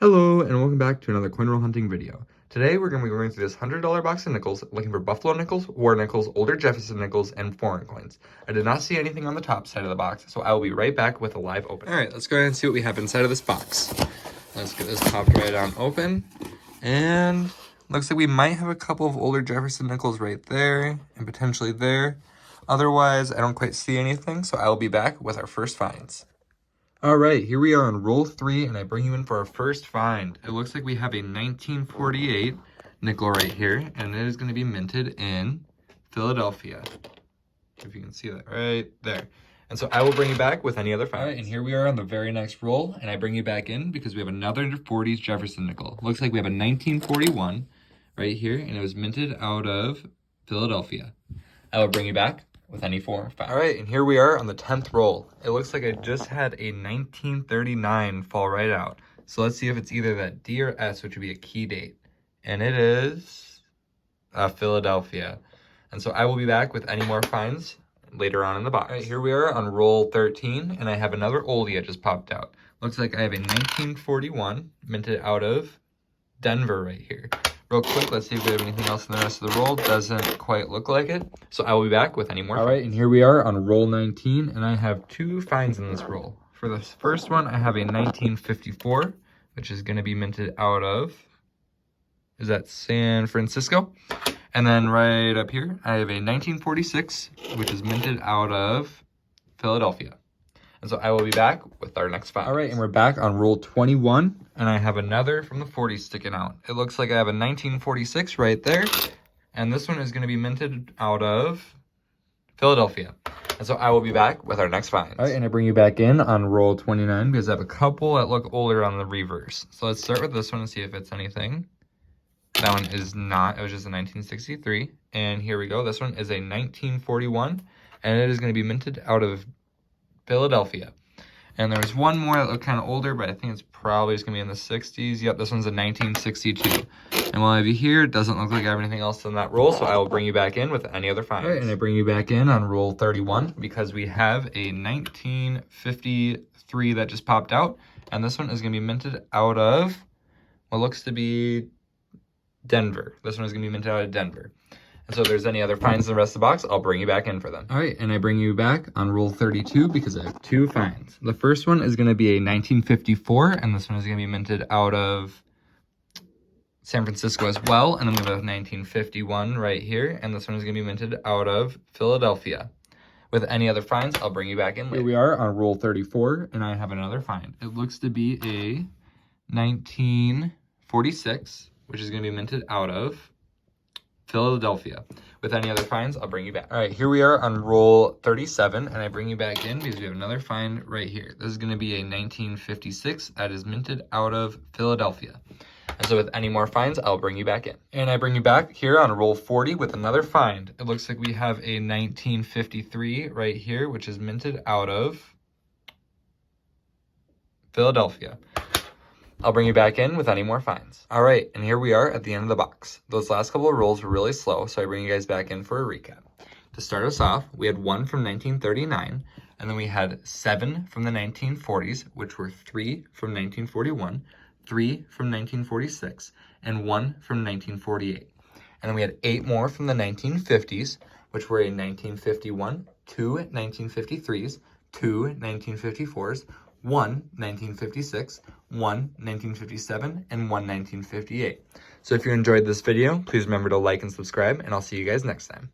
Hello, and welcome back to another coin roll hunting video. Today we're going to be going through this $100 box of nickels, looking for Buffalo nickels, war nickels, older Jefferson nickels, and foreign coins. I did not see anything on the top side of the box, so I will be right back with a live open. Alright, let's go ahead and see what we have inside of this box. Let's get this popped right on open. And looks like we might have a couple of older Jefferson nickels right there, and potentially there. Otherwise, I don't quite see anything, so I will be back with our first finds. All right, here we are on roll 3, and I bring you in for our first find. It looks like we have a 1948 nickel right here, and it is going to be minted in Philadelphia. If you can see that right there. And so I will bring you back with any other finds. All right, and here we are on the very next roll, and I bring you back in because we have another 40s Jefferson nickel. Looks like we have a 1941 right here, and it was minted out of Philadelphia. I will bring you back with any 4 finds. All right, and here we are on the 10th roll. It looks like I just had a 1939 fall right out. So let's see if it's either that D or S, which would be a key date. And it is Philadelphia. And so I will be back with any more finds later on in the box. All right, here we are on roll 13, and I have another oldie that just popped out. Looks like I have a 1941 minted out of Denver right here. Real quick, let's see if we have anything else in the rest of the roll. Doesn't quite look like it. So I will be back with any more. All right, and here we are on roll 19, and I have 2 finds in this roll. For this first one, I have a 1954, which is going to be minted out of, is that San Francisco? And then right up here, I have a 1946, which is minted out of Philadelphia. And so I will be back with our next find. All right, and we're back on roll 21, and I have another from the 40s sticking out. It looks like I have a 1946 right there, and this one is going to be minted out of Philadelphia. And so I will be back with our next find. All right, and I bring you back in on roll 29 because I have a couple that look older on the reverse. So let's start with this one and see if it's anything. That one is not. It was just a 1963. And here we go. This one is a 1941, and it is going to be minted out of Philadelphia. And there's one more that looked kind of older, but I think it's probably just going to be in the 60s. Yep, this one's a 1962. And while I have you here, it doesn't look like I have anything else in that roll, so I will bring you back in with any other finds. All right, and I bring you back in on roll 31 because we have a 1953 that just popped out. And this one is going to be minted out of what looks to be Denver. This one is going to be minted out of Denver. And so if there's any other finds in the rest of the box, I'll bring you back in for them. All right, and I bring you back on roll 32 because I have 2 finds. The first one is going to be a 1954, and this one is going to be minted out of San Francisco as well. And then we have a 1951 right here, and this one is going to be minted out of Philadelphia. With any other finds, I'll bring you back in later. Here we are on roll 34, and I have another find. It looks to be a 1946, which is going to be minted out of Philadelphia. With any other finds, I'll bring you back. All right, here we are on roll 37, and I bring you back in because we have another find right here. This is going to be a 1956 that is minted out of Philadelphia. And so with any more finds, I'll bring you back in. And I bring you back here on roll 40 with another find. It looks like we have a 1953 right here, which is minted out of Philadelphia. I'll bring you back in with any more finds. All right, and here we are at the end of the box. Those last couple of rolls were really slow, so I bring you guys back in for a recap. To start us off, we had 1 from 1939, and then we had 7 from the 1940s, which were 3 from 1941, 3 from 1946, and 1 from 1948. And then we had 8 more from the 1950s, which were a 1951, 2 1953s, 2 1954s, 1 1956, 1 1957, and 1 1958. So if you enjoyed this video, please remember to like and subscribe, and I'll see you guys next time.